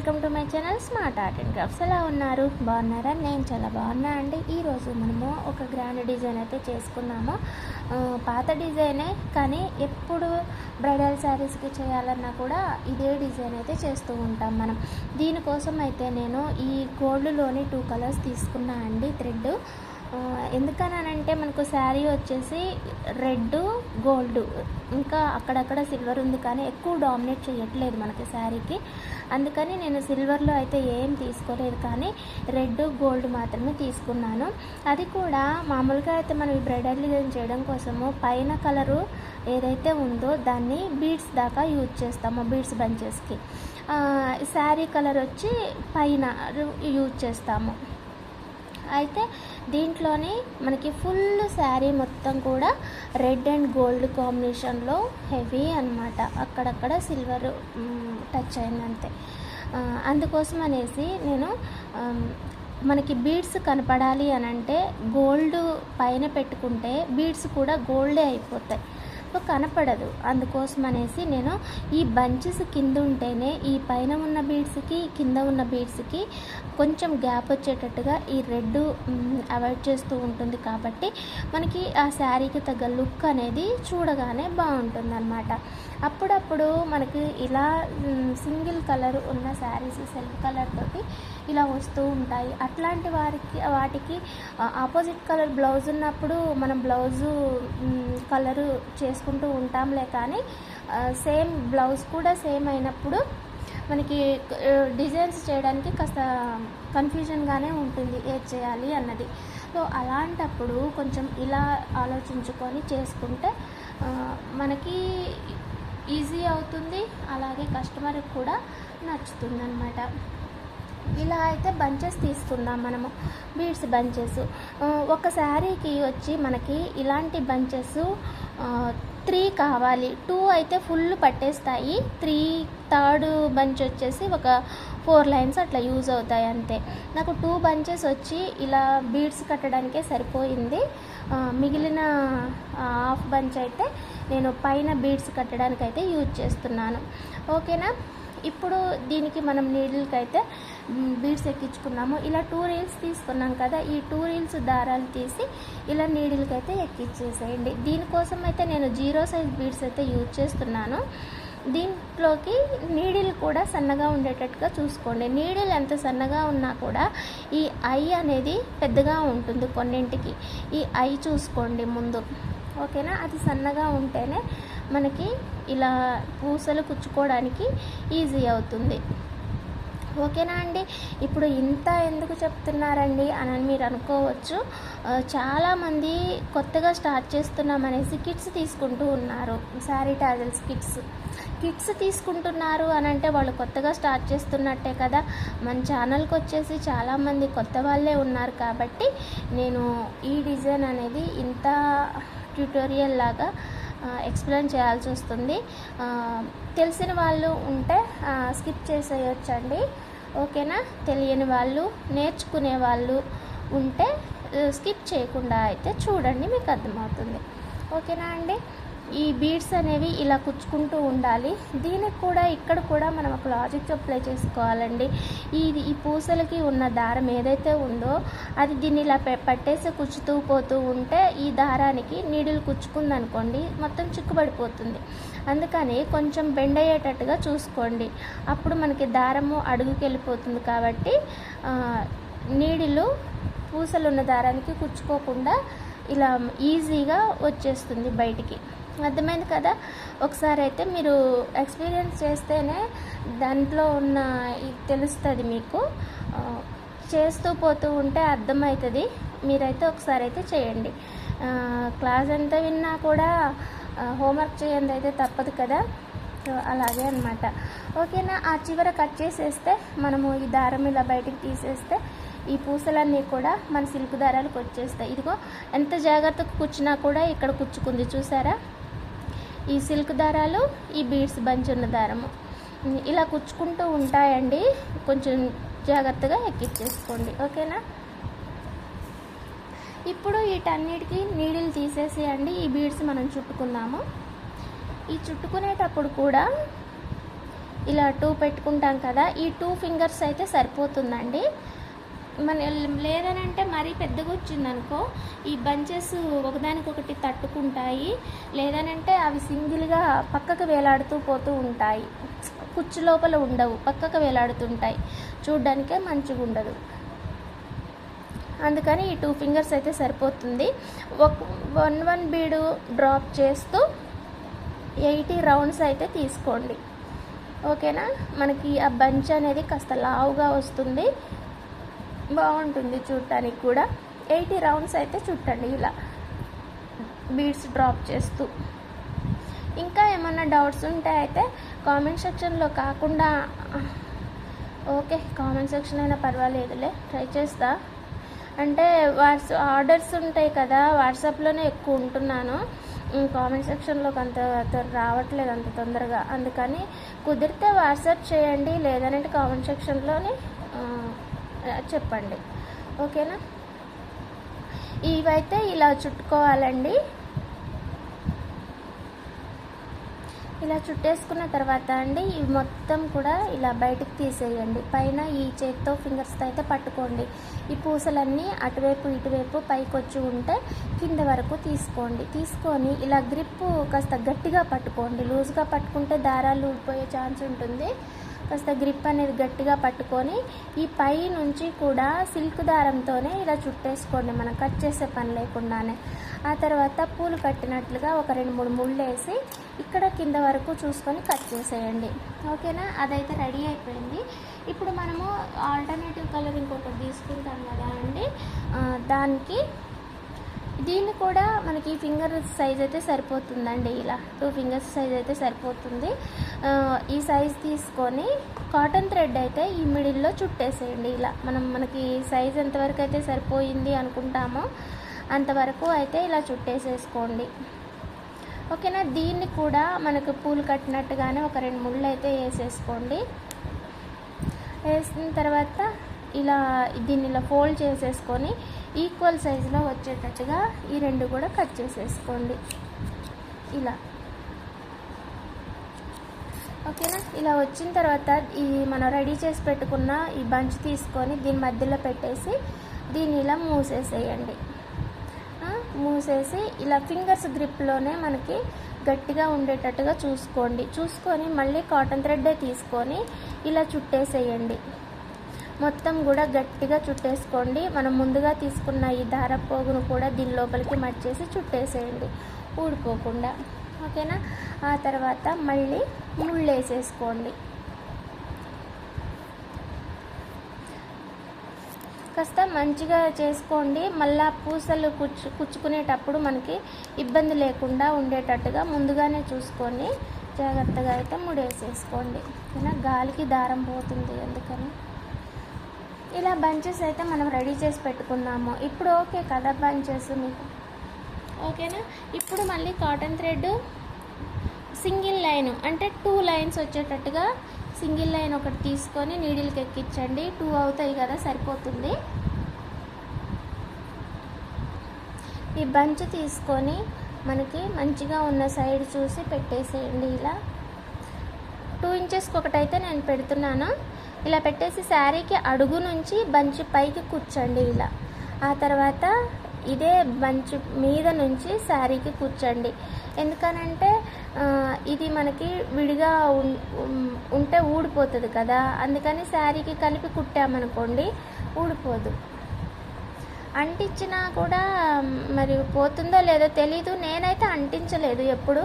Welcome to my channel smart art and crafts. ఎలా ఉన్నారు? బాగున్నారా? నేను చాలా బాగున్నా అండి. ఈరోజు మనము ఒక గ్రాండ్ డిజైన్ అయితే చేసుకున్నాము. పాత డిజైనే, కానీ ఎప్పుడు బ్రైడల్ శారీస్కి చేయాలన్నా కూడా ఇదే డిజైన్ అయితే చేస్తూ ఉంటాం మనం. దీనికోసం అయితే నేను ఈ గోల్డ్లోని 2 కలర్స్ తీసుకున్నా అండి, థ్రెడ్. ఎందుకనంటే మనకు శారీ వచ్చేసి రెడ్, గోల్డ్, ఇంకా అక్కడక్కడ సిల్వర్ ఉంది, కానీ ఎక్కువ డామినేట్ చేయట్లేదు మనకి శారీకి. అందుకని నేను సిల్వర్లో అయితే ఏం తీసుకోలేదు, కానీ రెడ్, గోల్డ్ మాత్రమే తీసుకున్నాను. అది కూడా మామూలుగా అయితే మనం ఈ బ్రైడల్ డిజైన్ చేయడం కోసము పైన కలరు ఏదైతే ఉందో దాన్ని బీడ్స్ దాకా యూజ్ చేస్తాము, బీడ్స్ బంచెస్కి. శారీ కలర్ వచ్చి పైన యూజ్ చేస్తాము. అయితే దీంట్లోని మనకి ఫుల్ శారీ మొత్తం కూడా రెడ్ అండ్ గోల్డ్ కాంబినేషన్లో హెవీ అన్నమాట. అక్కడక్కడ సిల్వర్ టచ్ అయిందంతే. అందుకోసం అనేసి నేను మనకి బీడ్స్ కనపడాలి అని అంటే గోల్డ్ పైన పెట్టుకుంటే బీడ్స్ కూడా గోల్డే అయిపోతాయి, కనపడదు. అందుకోసం అనేసి నేను ఈ బంచెస్ కింద ఉంటేనే ఈ పైన ఉన్న బీడ్స్కి కింద ఉన్న బీడ్స్కి కొంచెం గ్యాప్ వచ్చేటట్టుగా ఈ రెడ్ అవాయిడ్ చేస్తూ ఉంటుంది, కాబట్టి మనకి ఆ శారీకి తగ్గ లుక్ అనేది చూడగానే బాగుంటుంది అన్నమాట. అప్పుడప్పుడు మనకి ఇలా సింగిల్ కలర్ ఉన్న శారీస్ సెల్ఫ్ కలర్ తోటి ఇలా వస్తూ ఉంటాయి. అట్లాంటి వాటికి ఆపోజిట్ కలర్ బ్లౌజ్ ఉన్నప్పుడు మనం బ్లౌజు కలరు చేసుకుంటూ ఉంటాంలే, కానీ సేమ్ బ్లౌజ్ కూడా సేమ్ అయినప్పుడు మనకి డిజైన్స్ చేయడానికి కాస్త కన్ఫ్యూజన్గానే ఉంటుంది ఏది చేయాలి అన్నది. సో అలాంటప్పుడు కొంచెం ఇలా ఆలోచించుకొని చేసుకుంటే మనకి ఈజీ అవుతుంది, అలాగే కస్టమర్కి కూడా నచ్చుతుంది అన్నమాట. ఇలా అయితే బంచెస్ తీసుకుందాం మనము, బీడ్స్ బంచెస్. ఒక శారీకి వచ్చి మనకి ఇలాంటి బంచెస్ 3 కావాలి. 2 అయితే ఫుల్ పట్టేస్తాయి, 3/3 బంచ్ వచ్చేసి ఒక 4 లైన్స్ అట్లా యూజ్ అవుతాయి అంతే. నాకు 2 బంచెస్ వచ్చి ఇలా బీడ్స్ కట్టడానికే సరిపోయింది. మిగిలిన హాఫ్ బంచ్ అయితే నేను పైన బీడ్స్ కట్టడానికి అయితే యూజ్ చేస్తున్నాను. ఓకేనా? ఇప్పుడు దీనికి మనం నీడిల్కి అయితే బీడ్స్ ఎక్కించుకున్నాము. ఇలా 2 రీల్స్ తీసుకున్నాం కదా, ఈ 2 రీల్స్ దారాలు తీసి ఇలా నీడిల్కి అయితే ఎక్కించేసేయండి. దీనికోసం అయితే నేను 0 సైజ్ బీడ్స్ అయితే యూజ్ చేస్తున్నాను. దీంట్లోకి నీడిల్ కూడా సన్నగా ఉండేటట్టుగా చూసుకోండి. నీడిల్ ఎంత సన్నగా ఉన్నా కూడా ఈ ఐ అనేది పెద్దగా ఉంటుంది కొన్నింటికి. ఈ ఐ చూసుకోండి ముందు, ఓకేనా? అది సన్నగా ఉంటేనే మనకి ఇలా పూసలు కుచ్చుకోవడానికి ఈజీ అవుతుంది. ఓకేనా అండి? ఇప్పుడు ఇంత ఎందుకు చెప్తున్నారండి అని మీరు అనుకోవచ్చు. చాలామంది కొత్తగా స్టార్ట్ చేస్తున్నామనేసి కిట్స్ తీసుకుంటూ ఉన్నారు, శారీ టాజిల్స్ కిట్స్ తీసుకుంటున్నారు అని అంటే వాళ్ళు కొత్తగా స్టార్ట్ చేస్తున్నట్టే కదా. మన ఛానల్కి వచ్చేసి చాలామంది కొత్త వాళ్ళే ఉన్నారు, కాబట్టి నేను ఈ డిజైన్ అనేది ఇంత ట్యూటోరియల్ లాగా ఎక్స్ప్లెయిన్ చేయాల్సి వస్తుంది. తెలిసిన వాళ్ళు ఉంటే స్కిప్ చేసేయొచ్చండి, ఓకేనా? తెలియని వాళ్ళు, నేర్చుకునే వాళ్ళు ఉంటే స్కిప్ చేయకుండా అయితే చూడండి, మీకు అర్థమవుతుంది. ఓకేనా అండి? ఈ బీడ్స్ అనేవి ఇలా కుచ్చుకుంటూ ఉండాలి. దీనికి కూడా ఇక్కడ కూడా మనం ఒక లాజిక్ అప్లై చేసుకోవాలండి. ఈ పూసలకి ఉన్న దారం ఏదైతే ఉందో అది దీన్ని ఇలా పట్టేసి కుచ్చుతూ పోతూ ఉంటే ఈ దారానికి నీడిల్ కుచ్చుకుందనుకోండి మొత్తం చిక్కుబడిపోతుంది. అందుకని కొంచెం బెండ్ అయ్యేటట్టుగా చూసుకోండి, అప్పుడు మనకి దారము అడుగుకి వెళ్ళిపోతుంది. కాబట్టి నీడిలు పూసలున్న దారానికి కుచ్చుకోకుండా ఇలా ఈజీగా వచ్చేస్తుంది బయటికి. అర్థమైంది కదా? ఒకసారి అయితే మీరు ఎక్స్పీరియన్స్ చేస్తేనే దాంట్లో ఉన్న తెలుస్తుంది మీకు. చేస్తూ పోతూ ఉంటే అర్థమవుతుంది. మీరైతే ఒకసారి అయితే చేయండి. క్లాస్ అంతా విన్నా కూడా హోంవర్క్ చేయండి అయితే తప్పదు కదా. అలాగే అన్నమాట. ఓకేనా? ఆ చివర కట్ చేసేస్తే మనము ఈ దారం ఇలా బయటికి తీసేస్తే ఈ పూసలన్నీ కూడా మన సిల్క్ దారాలకు వచ్చేస్తాయి. ఇదిగో ఎంత జాగ్రత్తగా కూర్చున్నా కూడా ఇక్కడ కుచ్చుకుంది, చూసారా? ఈ సిల్క్ దారాలు, ఈ బీడ్స్ బంచ్ ఉన్న దారము ఇలా కుచ్చుకుంటూ ఉంటాయండి. కొంచెం జాగ్రత్తగా ఎక్కించేసుకోండి, ఓకేనా? ఇప్పుడు వీటన్నిటికీ నీడిల్ తీసేసేయండి. ఈ బీడ్స్ మనం చుట్టుకున్నాము. ఈ చుట్టుకునేటప్పుడు కూడా ఇలా 2 పెట్టుకుంటాం కదా, ఈ 2 ఫింగర్స్ అయితే సరిపోతుందండి. మన లేదనంటే మరీ పెద్దగా వచ్చిందనుకో ఈ బంచెస్ ఒకదానికొకటి తట్టుకుంటాయి, లేదనంటే అవి సింగిల్గా పక్కకు వేలాడుతూ పోతూ ఉంటాయి, కుచ్చు లోపల ఉండవు, పక్కకు వేలాడుతుంటాయి, చూడ్డానికే మంచిగా ఉండదు. అందుకని ఈ 2 ఫింగర్స్ అయితే సరిపోతుంది. వన్ బీడు డ్రాప్ చేస్తూ 80 రౌండ్స్ అయితే తీసుకోండి. ఓకేనా, మనకి ఆ బంచ్ అనేది కాస్త లావుగా వస్తుంది, బాగుంటుంది చూడటానికి కూడా. 80 రౌండ్స్ అయితే చుట్టండి ఇలా బీడ్స్ డ్రాప్ చేస్తూ. ఇంకా ఏమన్నా డౌట్స్ ఉంటే అయితే కామెంట్ సెక్షన్లో కాకుండా, ఓకే కామెంట్ సెక్షన్ అయినా పర్వాలేదులే, ట్రై చేస్తా. అంటే ఆర్డర్స్ ఉంటాయి కదా, వాట్సాప్లోనే ఎక్కువ ఉంటున్నాను, కామెంట్ సెక్షన్లోకి అంత రావట్లేదు అంత తొందరగా. అందుకని కుదిరితే వాట్సాప్ చేయండి, లేదంటే కామెంట్ సెక్షన్లోనే చెప్పండి. ఓకేనా, ఇవైతే ఇలా చుట్టుకోవాలండి. ఇలా చుట్టేసుకున్న తర్వాత అండి ఇవి మొత్తం కూడా ఇలా బయటికి తీసేయండి. పైన ఈ చేత్తో ఫింగర్స్తో అయితే పట్టుకోండి. ఈ పూసలన్నీ అటువైపు ఇటువైపు పైకి వచ్చి ఉంటే కింద వరకు తీసుకోండి. తీసుకొని ఇలా గ్రిప్ కాస్త గట్టిగా పట్టుకోండి. లూజ్గా పట్టుకుంటే దారాలు ఊడిపోయే ఛాన్స్ ఉంటుంది. కాస్త గ్రిప్ అనేది గట్టిగా పట్టుకొని ఈ పై నుంచి కూడా సిల్క్ దారంతోనే ఇలా చుట్టేసుకోండి, మనం కట్ చేసే పని లేకుండానే. ఆ తర్వాత పూలు కట్టినట్లుగా ఒక 2-3 ముళ్ళు వేసి ఇక్కడ కింద వరకు చూసుకొని కట్ చేసేయండి. ఓకేనా, అదైతే రెడీ అయిపోయింది. ఇప్పుడు మనము ఆల్టర్నేటివ్ కలర్ ఇంకొకటి తీసుకుంటాం కదా అండి, దానికి దీన్ని కూడా మనకి ఫింగర్ సైజ్ అయితే సరిపోతుందండి. ఇలా 2 ఫింగర్స్ సైజ్ అయితే సరిపోతుంది. ఈ సైజ్ తీసుకొని కాటన్ థ్రెడ్ అయితే ఈ మిడిల్లో చుట్టేసేయండి. ఇలా మనకి సైజ్ ఎంతవరకు అయితే సరిపోయింది అనుకుంటామో అంతవరకు అయితే ఇలా చుట్టేసేసుకోండి. ఓకేనా, దీన్ని కూడా మనకు పూలు కట్టినట్టుగానే ఒక 2 ముళ్ళు అయితే వేసేసుకోండి. వేసిన తర్వాత ఇలా దీన్ని ఇలా ఫోల్డ్ చేసేసుకొని ఈక్వల్ సైజులో వచ్చేటట్టుగా ఈ 2 కూడా కట్ చేసేసుకోండి ఇలా. ఓకేనా, ఇలా వచ్చిన తర్వాత ఈ మనం రెడీ చేసి పెట్టుకున్న ఈ బంచ్ తీసుకొని దీని మధ్యలో పెట్టేసి దీన్ని ఇలా మూసేసేయండి. మూసేసి ఇలా ఫింగర్స్ గ్రిప్లోనే మనకి గట్టిగా ఉండేటట్టుగా చూసుకొని మళ్ళీ కాటన్ థ్రెడ్డే తీసుకొని ఇలా చుట్టేసేయండి. మొత్తం కూడా గట్టిగా చుట్టేసుకోండి. మనం ముందుగా తీసుకున్న ఈ దారపోగును కూడా దీని లోపలికి మర్చేసి చుట్టేసేయండి ఊడిపోకుండా. ఓకేనా, ఆ తర్వాత మళ్ళీ ముళ్ళు వేసేసుకోండి. కాస్త మంచిగా చేసుకోండి, మళ్ళీ పూసలు కుచ్చుకునేటప్పుడు మనకి ఇబ్బంది లేకుండా ఉండేటట్టుగా ముందుగానే చూసుకొని జాగ్రత్తగా అయితే ముడేసేసుకోండి. ఓకేనా, గాలికి దారం పోతుంది అందుకని. ఇలా బంచెస్ అయితే మనం రెడీ చేసి పెట్టుకున్నాము. ఇప్పుడు ఓకే కదా బంచెస్ మీకు? ఓకేనా, ఇప్పుడు మళ్ళీ కాటన్ థ్రెడ్ సింగిల్ లైన్ అంటే 2 లైన్స్ వచ్చేటట్టుగా సింగిల్ లైన్ ఒకటి తీసుకొని నీడిల్కి ఎక్కించండి. 2 అవుతాయి కదా, సరిపోతుంది. ఈ బంచ్ తీసుకొని మనకి మంచిగా ఉన్న సైడ్ చూసి పెట్టేసేయండి. ఇలా 2 ఇంచెస్కి ఒకటైతే నేను పెడుతున్నాను. ఇలా పెట్టేసి శారీకి అడుగు నుంచి బంచ్ పైకి కూర్చోండి ఇలా. ఆ తర్వాత ఇదే బంచ్ మీద నుంచి శారీకి కూర్చోండి. ఎందుకనంటే ఇది మనకి విడిగా ఉంటే ఊడిపోతుంది కదా, అందుకని శారీకి కలిపి కుట్టామనుకోండి ఊడిపోదు. అంటించినా కూడా మరి పోతుందో లేదో తెలీదు, నేనైతే అంటించలేదు ఎప్పుడు,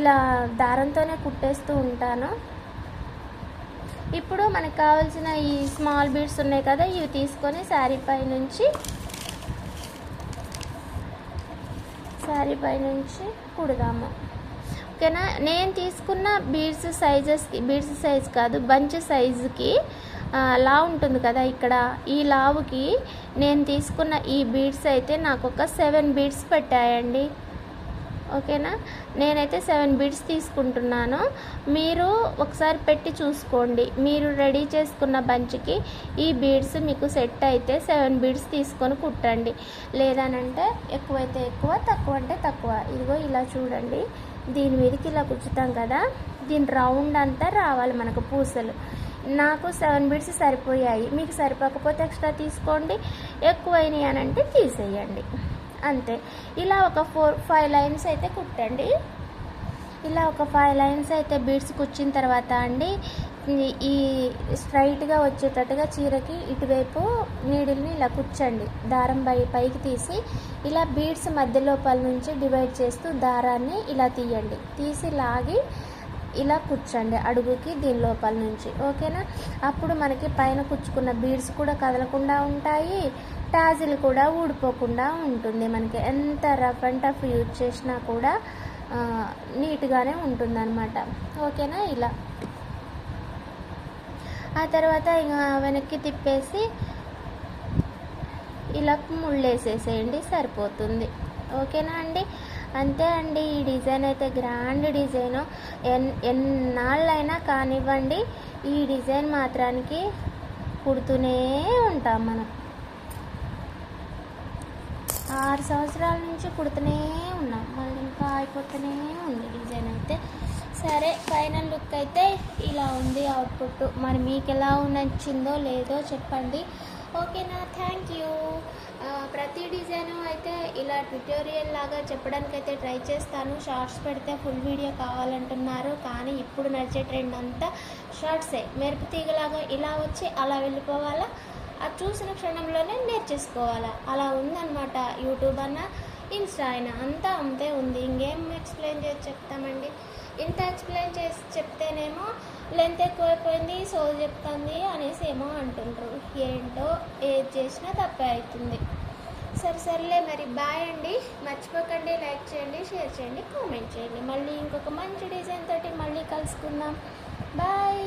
ఇలా దారంతోనే కుట్టేస్తూ ఉంటాను. ఇప్పుడు మనకు కావాల్సిన ఈ స్మాల్ బీడ్స్ ఉన్నాయి కదా, ఇవి తీసుకొని శారీ పై నుంచి కుడదాము. ఓకేనా, నేను తీసుకున్న బీడ్స్ సైజ్ కాదు, బంచ్ సైజుకి లావు ఉంటుంది కదా ఇక్కడ, ఈ లావుకి నేను తీసుకున్న ఈ బీడ్స్ అయితే నాకు ఒక 7 బీడ్స్ పెట్టాయండి. ఓకేనా, నేనైతే 7 బీడ్స్ తీసుకుంటున్నాను. మీరు ఒకసారి పెట్టి చూసుకోండి. మీరు రెడీ చేసుకున్న బంచ్కి ఈ బీడ్స్ మీకు సెట్ అయితే 7 బీడ్స్ తీసుకొని కుట్టండి. లేదనంటే ఎక్కువైతే ఎక్కువ, తక్కువ అంటే తక్కువ. ఇదిగో ఇలా చూడండి, దీని మీదకి ఇలా కుచ్చుతాం కదా, దీని రౌండ్ అంతా రావాలి మనకు పూసలు. నాకు 7 బీడ్స్ సరిపోయాయి, మీకు సరిపోకపోతే ఎక్స్ట్రా తీసుకోండి, ఎక్కువైనాయి అని అంటే తీసేయండి అంతే. ఇలా ఒక 4-5 లైన్స్ అయితే కుట్టండి. ఇలా ఒక 5 లైన్స్ అయితే బీడ్స్ కుచ్చిన తర్వాత అండి, ఈ స్ట్రైట్గా వచ్చేటట్టుగా చీరకి ఇటువైపు నీడిల్ని ఇలా కుచ్చండి. దారం పైకి తీసి ఇలా బీడ్స్ మధ్య లోపల నుంచి డివైడ్ చేస్తూ దారాన్ని ఇలా తీయండి. తీసి లాగి ఇలా కుచ్చండి అడుగుకి దీని లోపల నుంచి, ఓకేనా. అప్పుడు మనకి పైన కుచ్చుకున్న బీడ్స్ కూడా కదలకుండా ఉంటాయి, టాజిల్ కూడా ఊడిపోకుండా ఉంటుంది. మనకి ఎంత రఫ్ అండ్ టఫ్ యూజ్ చేసినా కూడా నీట్గానే ఉంటుందన్నమాట, ఓకేనా. ఇలా ఆ తర్వాత ఇంకా వెనక్కి తిప్పేసి ఇలా ముళ్ళేసేసేయండి, సరిపోతుంది, ఓకేనా అండి. అంతే అండి. ఈ డిజైన్ అయితే గ్రాండ్ డిజైను, ఎన్నాళ్ళైనా కానివ్వండి ఈ డిజైన్ మాత్రానికి కుడుతూనే ఉంటాం మనం. 6 సంవత్సరాల నుంచి కుడుతూనే ఉన్నాం, మళ్ళీ ఇంకా అయిపోతూనే ఉంది డిజైన్ అయితే. సరే, ఫైనల్ లుక్ అయితే ఇలా ఉంది అవుట్పుట్. మరి మీకు ఎలా నచ్చిందో లేదో చెప్పండి, ఓకేనా. Thank you. ప్రతి డిజైను అయితే ఇలా ట్యుటోరియల్ లాగా చెప్పడానికైతే ట్రై చేస్తాను. షార్ట్స్ పెడితే ఫుల్ వీడియో కావాలంటున్నారు, కానీ ఇప్పుడు నడిచే ట్రెండ్ అంతా షార్ట్సే. మెరుపు తీగలాగా ఇలా వచ్చి అలా వెళ్ళిపోవాలా, అది చూసిన క్షణంలోనే నేర్చేసుకోవాలా, అలా ఉందన్నమాట. యూట్యూబ్ అన్నా ఇన్స్టా అయినా అంతా అంతే ఉంది. ఇంకేం ఎక్స్ప్లెయిన్ చేసి చెప్తామండి. ఇంత ఎక్స్ప్లెయిన్ చేసి చెప్తేనేమో లెంత్ ఎక్కువైపోయింది, సోల్ చెప్తుంది అనేసి ఏమో అంటుంటారు. ఏంటో ఏది చేసినా తప్పే అవుతుంది. సరేలే, మరి బాయ్ అండి. మర్చిపోకండి లైక్ చేయండి, షేర్ చేయండి, కామెంట్ చేయండి. మళ్ళీ ఇంకొక మంచి డిజైన్ తోటి మళ్ళీ కలుసుకుందాం. బాయ్.